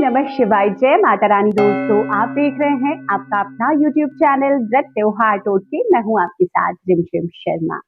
नमः शिवाय, जय माता रानी। दोस्तों, आप देख रहे हैं आपका अपना YouTube चैनल व्रत त्योहार टोटके। मैं हूं आपके साथ रिमझिम शर्मा।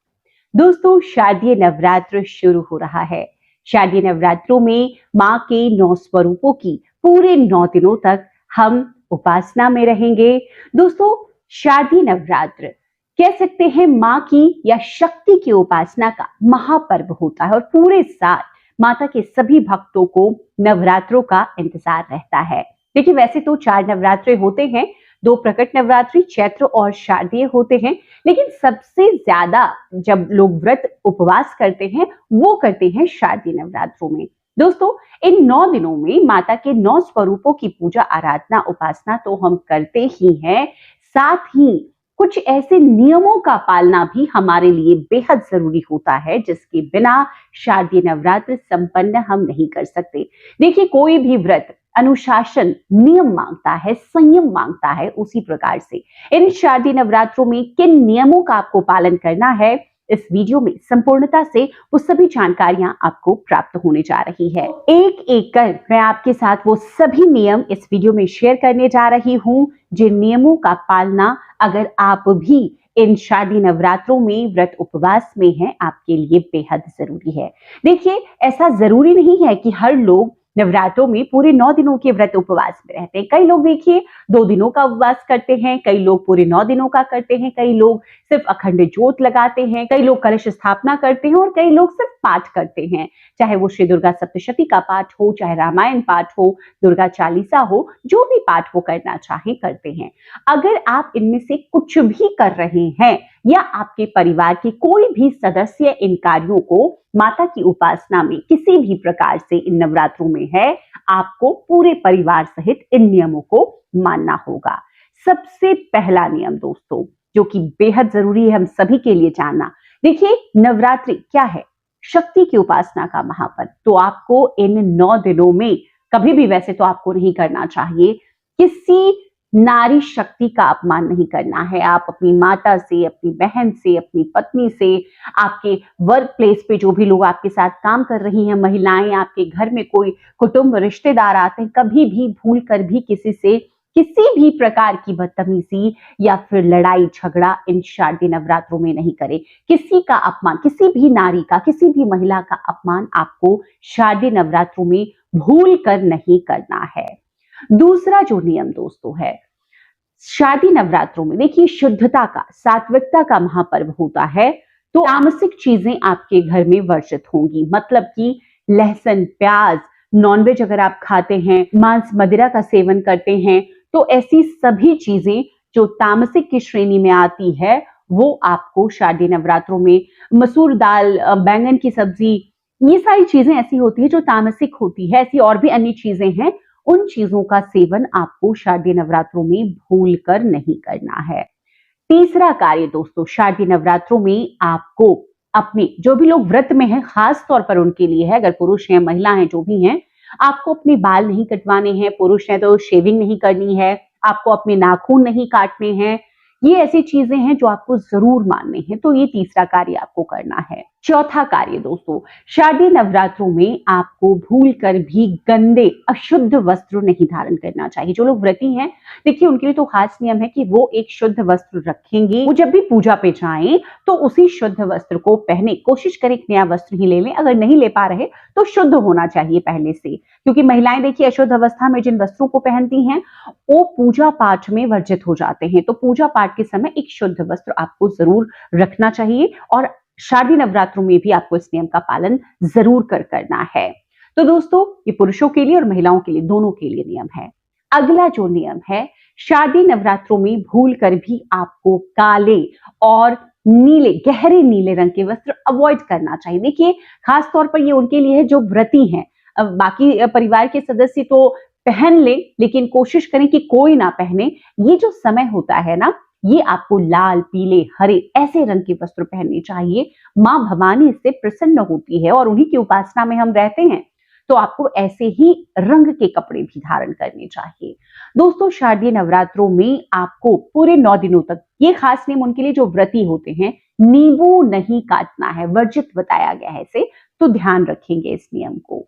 दोस्तों, शारदीय नवरात्र शुरू हो रहा है। शारदीय नवरात्रों में माँ के 9 स्वरूपों की पूरे 9 दिनों तक हम उपासना में रहेंगे। दोस्तों, शारदीय नवरात्र कह सकते हैं माँ की या शक्ति की उपासना का महापर्व होता है और पूरे साल माता के सभी भक्तों को नवरात्रों का इंतजार रहता है। देखिए, वैसे तो 4 नवरात्रे होते हैं, 2 प्रकट नवरात्रि चैत्र और शारदीय होते हैं, लेकिन सबसे ज्यादा जब लोग व्रत उपवास करते हैं वो करते हैं शारदीय नवरात्रों में। दोस्तों, इन 9 दिनों में माता के 9 स्वरूपों की पूजा आराधना उपासना तो हम करते ही हैं, साथ ही कुछ ऐसे नियमों का पालना भी हमारे लिए बेहद जरूरी होता है जिसके बिना शारदीय नवरात्र संपन्न हम नहीं कर सकते। देखिए, कोई भी व्रत अनुशासन नियम मांगता है, संयम मांगता है। उसी प्रकार से इन शारदीय नवरात्रों में किन नियमों का आपको पालन करना है, इस वीडियो में संपूर्णता से वो सभी जानकारियां आपको प्राप्त होने जा रही है। एक एक कर मैं आपके साथ वो सभी नियम इस वीडियो में शेयर करने जा रही हूं, जिन नियमों का पालना अगर आप भी इन शारदीय नवरात्रों में व्रत उपवास में हैं, आपके लिए बेहद जरूरी है। देखिए, ऐसा जरूरी नहीं है कि हर लोग नवरात्रों में पूरे 9 दिनों के व्रत उपवास में रहते हैं। कई लोग देखिए 2 दिनों का उपवास करते हैं, कई लोग पूरे 9 दिनों का करते हैं, कई लोग सिर्फ अखंड ज्योत लगाते हैं, कई लोग कलश स्थापना करते हैं और कई लोग सिर्फ पाठ करते हैं। चाहे वो श्री दुर्गा सप्तशती का पाठ हो, चाहे रामायण पाठ हो, दुर्गा चालीसा हो, जो भी पाठ वो करना चाहे करते हैं। अगर आप इनमें से कुछ भी कर रहे हैं या आपके परिवार के कोई भी सदस्य इन कार्यों को माता की उपासना में किसी भी प्रकार से इन नवरात्रों में है, आपको पूरे परिवार सहित इन नियमों को मानना होगा। सबसे पहला नियम दोस्तों, जो कि बेहद जरूरी है हम सभी के लिए जानना। देखिए, नवरात्रि क्या है? शक्ति की उपासना का महापर्व। तो आपको इन 9 दिनों में कभी भी, वैसे तो आपको नहीं करना चाहिए, किसी नारी शक्ति का अपमान नहीं करना है। आप अपनी माता से, अपनी बहन से, अपनी पत्नी से, आपके वर्क प्लेस पे जो भी लोग आपके साथ काम कर रही हैं, महिलाएं, आपके घर में कोई कुटुंब रिश्तेदार आते हैं, कभी भी भूल कर भी किसी से किसी भी प्रकार की बदतमीजी या फिर लड़ाई झगड़ा इन शारदीय नवरात्रों में नहीं करें। किसी का अपमान, किसी भी नारी का, किसी भी महिला का अपमान आपको शारदीय नवरात्रों में भूल कर नहीं करना है। दूसरा जो नियम दोस्तों है, शारदीय नवरात्रों में देखिए शुद्धता का, सात्विकता का महापर्व होता है, तो तामसिक चीजें आपके घर में वर्जित होंगी। मतलब कि लहसुन, प्याज, नॉनवेज अगर आप खाते हैं, मांस मदिरा का सेवन करते हैं, तो ऐसी सभी चीजें जो तामसिक की श्रेणी में आती है वो आपको शारदीय नवरात्रों में, मसूर दाल, बैंगन की सब्जी, ये सारी चीजें ऐसी होती है जो तामसिक होती है। ऐसी और भी अन्य चीजें हैं, उन चीजों का सेवन आपको शारदीय नवरात्रों में भूल कर नहीं करना है। तीसरा कार्य दोस्तों, शारदीय नवरात्रों में आपको अपने, जो भी लोग व्रत में हैं, खास तौर पर उनके लिए है, अगर पुरुष हैं, महिला हैं, जो भी हैं, आपको अपने बाल नहीं कटवाने हैं। पुरुष हैं तो शेविंग नहीं करनी है, आपको अपने नाखून नहीं काटने हैं। ये ऐसी चीजें हैं जो आपको जरूर मानने हैं, तो ये तीसरा कार्य आपको करना है। चौथा कार्य दोस्तों, शारदीय नवरात्रों में आपको भूल कर भी गंदे, अशुद्ध वस्त्र नहीं धारण करना चाहिए। जो लोग व्रती हैं, देखिए उनके लिए तो खास नियम है कि वो एक शुद्ध वस्त्र रखेंगे। वो जब भी पूजा पे जाएं तो उसी शुद्ध वस्त्र को पहने, कोशिश करें एक नया वस्त्र ही ले लें। अगर नहीं ले पा रहे तो शुद्ध होना चाहिए पहले से, क्योंकि महिलाएं देखिए अशुद्ध अवस्था में जिन वस्त्रों को पहनती हैं वो पूजा पाठ में वर्जित हो जाते हैं। तो पूजा पाठ के समय एक शुद्ध वस्त्र आपको जरूर रखना चाहिए और शारदीय नवरात्रों में भी आपको इस नियम का पालन जरूर करना है। तो दोस्तों, ये पुरुषों के लिए और महिलाओं के लिए, दोनों के लिए नियम है। अगला जो नियम है, शारदीय नवरात्रों में भूल कर भी आपको काले और नीले, गहरे नीले रंग के वस्त्र अवॉइड करना चाहिए। देखिए, खास तौर पर ये उनके लिए है जो व्रती हैं। बाकी परिवार के सदस्य तो पहन ले, लेकिन कोशिश करें कि कोई ना पहने। ये जो समय होता है ना, ये आपको लाल, पीले, हरे ऐसे रंग के वस्त्र पहनने चाहिए। मां भवानी इससे प्रसन्न होती है और उन्हीं की उपासना में हम रहते हैं, तो आपको ऐसे ही रंग के कपड़े भी धारण करने चाहिए। दोस्तों, शारदीय नवरात्रों में आपको पूरे 9 दिनों तक, ये खास नियम उनके लिए जो व्रती होते हैं, नींबू नहीं काटना है, वर्जित बताया गया है इसे, तो ध्यान रखेंगे इस नियम को।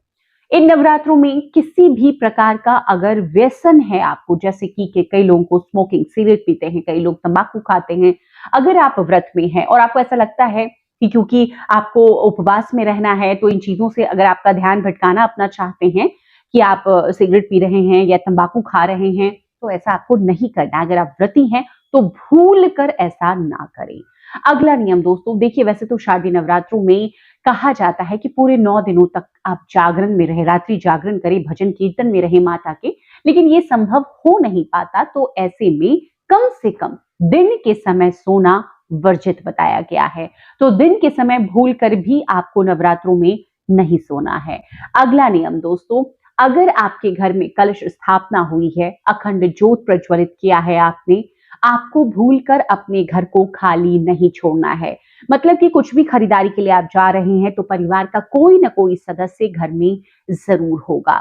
इन नवरात्रों में किसी भी प्रकार का अगर व्यसन है आपको, जैसे कि कई लोगों को स्मोकिंग, सिगरेट पीते हैं, कई लोग तंबाकू खाते हैं, अगर आप व्रत में हैं और आपको ऐसा लगता है कि क्योंकि आपको उपवास में रहना है तो इन चीजों से अगर आपका ध्यान भटकाना अपना चाहते हैं कि आप सिगरेट पी रहे हैं या तंबाकू खा रहे हैं, तो ऐसा आपको नहीं करना। अगर आप व्रती हैं तो भूल कर ऐसा ना करें। अगला नियम दोस्तों, देखिए वैसे तो शारदीय नवरात्रों में कहा जाता है कि पूरे 9 दिनों तक आप जागरण में रहे, रात्रि जागरण करें, भजन कीर्तन में रहे माता के, लेकिन ये संभव हो नहीं पाता, तो ऐसे में कम से कम दिन के समय सोना वर्जित बताया गया है। तो दिन के समय भूल कर भी आपको नवरात्रों में नहीं सोना है। अगला नियम दोस्तों, अगर आपके घर में कलश स्थापना हुई है, अखंड ज्योत प्रज्वलित किया है आपने, आपको भूलकर अपने घर को खाली नहीं छोड़ना है। मतलब कि कुछ भी खरीदारी के लिए आप जा रहे हैं तो परिवार का कोई ना कोई सदस्य घर में जरूर होगा।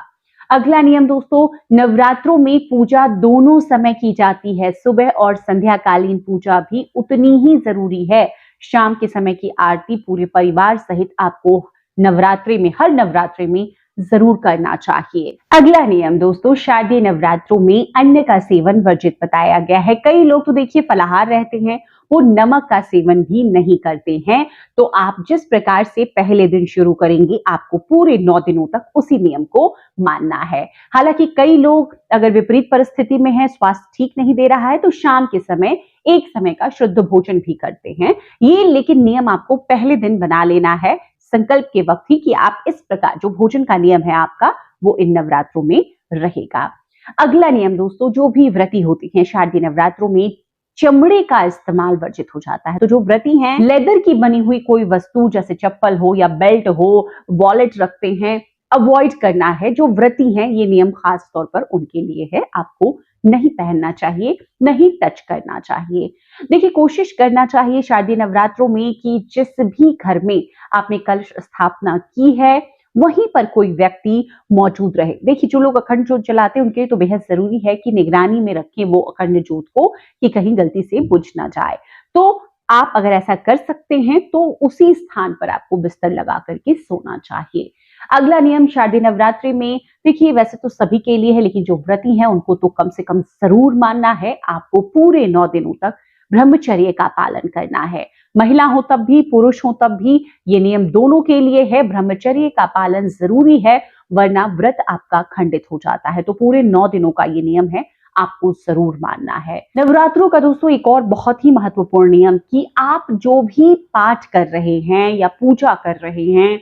अगला नियम दोस्तों, नवरात्रों में पूजा दोनों समय की जाती है। सुबह और संध्याकालीन पूजा भी उतनी ही जरूरी है। शाम के समय की आरती पूरे परिवार सहित आपको नवरात्रि में, हर नवरात्रि में जरूर करना चाहिए। अगला नियम दोस्तों, शारदीय नवरात्रों में अन्न का सेवन वर्जित बताया गया है। कई लोग तो देखिए फलाहार रहते हैं, वो नमक का सेवन भी नहीं करते हैं। तो आप जिस प्रकार से पहले दिन शुरू करेंगे, आपको पूरे 9 दिनों तक उसी नियम को मानना है। हालांकि कई लोग अगर विपरीत परिस्थिति में है, स्वास्थ्य ठीक नहीं दे रहा है, तो शाम के समय एक समय का शुद्ध भोजन भी करते हैं। ये लेकिन नियम आपको पहले दिन बना लेना है, संकल्प के वक्त ही, कि आप इस प्रकार जो भोजन का नियम है आपका, वो इन नवरात्रों में रहेगा। अगला नियम दोस्तों, जो भी व्रती होती हैं शारदीय नवरात्रों में, चमड़े का इस्तेमाल वर्जित हो जाता है। तो जो व्रती हैं, लेदर की बनी हुई कोई वस्तु जैसे चप्पल हो या बेल्ट हो, वॉलेट रखते हैं, अवॉइड करना है। जो व्रती हैं, ये नियम खास तौर पर उनके लिए है, आपको नहीं पहनना चाहिए, नहीं टच करना चाहिए। देखिए कोशिश करना चाहिए शारदीय नवरात्रों में कि जिस भी घर में आपने कलश स्थापना की है, वहीं पर कोई व्यक्ति मौजूद रहे। देखिए जो लोग अखंड ज्योत जलाते हैं, उनके लिए तो बेहद जरूरी है कि निगरानी में रखें वो अखंड ज्योत को, कि कहीं गलती से बुझ ना जाए। तो आप अगर ऐसा कर सकते हैं तो उसी स्थान पर आपको बिस्तर लगा करके सोना चाहिए। अगला नियम शारदीय नवरात्रि में, देखिए वैसे तो सभी के लिए है, लेकिन जो व्रती हैं उनको तो कम से कम जरूर मानना है। आपको पूरे 9 दिनों तक ब्रह्मचर्य का पालन करना है। महिला हो तब भी, पुरुष हो तब भी, ये नियम दोनों के लिए है। ब्रह्मचर्य का पालन जरूरी है, वरना व्रत आपका खंडित हो जाता है। तो पूरे 9 दिनों का ये नियम है, आपको जरूर मानना है। नवरात्रों का दोस्तों एक और बहुत ही महत्वपूर्ण नियम, कि आप जो भी पाठ कर रहे हैं या पूजा कर रहे हैं,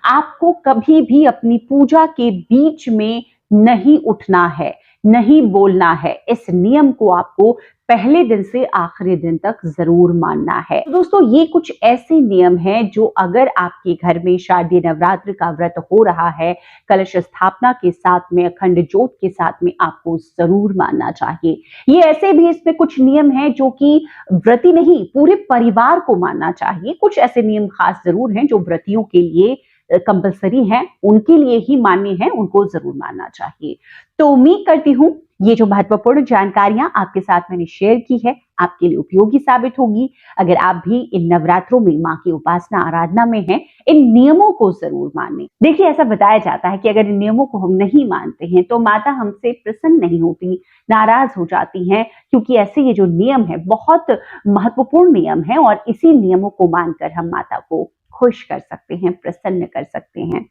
आपको कभी भी अपनी पूजा के बीच में नहीं उठना है, नहीं बोलना है। इस नियम को आपको पहले दिन से आखिरी दिन तक जरूर मानना है। तो दोस्तों ये कुछ ऐसे नियम हैं जो अगर आपके घर में शारदीय नवरात्र का व्रत हो रहा है, कलश स्थापना के साथ में, अखंड ज्योत के साथ में, आपको जरूर मानना चाहिए। ये ऐसे भी इसमें कुछ नियम हैं जो कि व्रती नहीं, पूरे परिवार को मानना चाहिए। कुछ ऐसे नियम खास जरूर हैं जो व्रतियों के लिए कंपलसरी है, उनके लिए ही मान्य है, उनको जरूर मानना चाहिए। तो उम्मीद करती हूं ये जो महत्वपूर्ण जानकारियां आपके साथ मैंने शेयर की है, आपके लिए उपयोगी साबित होगी। अगर आप भी इन नवरात्रों में मां की उपासना आराधना में हैं, इन नियमों को जरूर मानें। देखिए ऐसा बताया जाता है कि अगर इन नियमों को हम नहीं मानते हैं तो माता हमसे प्रसन्न नहीं होती, नाराज हो जाती हैं, क्योंकि ऐसे ये जो नियम है बहुत महत्वपूर्ण नियम है, और इसी नियमों को मानकर हम माता को खुश कर सकते हैं, प्रसन्न कर सकते हैं।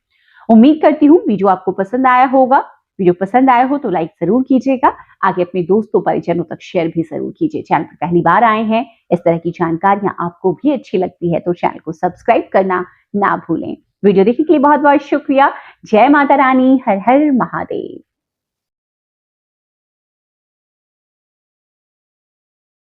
उम्मीद करती हूँ वीडियो आपको पसंद आया होगा। वीडियो पसंद आया हो तो लाइक जरूर कीजिएगा, आगे अपने दोस्तों परिजनों तक शेयर भी जरूर कीजिए। चैनल पर पहली बार आए हैं, इस तरह की जानकारियां आपको भी अच्छी लगती है तो चैनल को सब्सक्राइब करना ना भूलें। वीडियो देखने के लिए बहुत बहुत शुक्रिया। जय माता रानी, हर हर महादेव।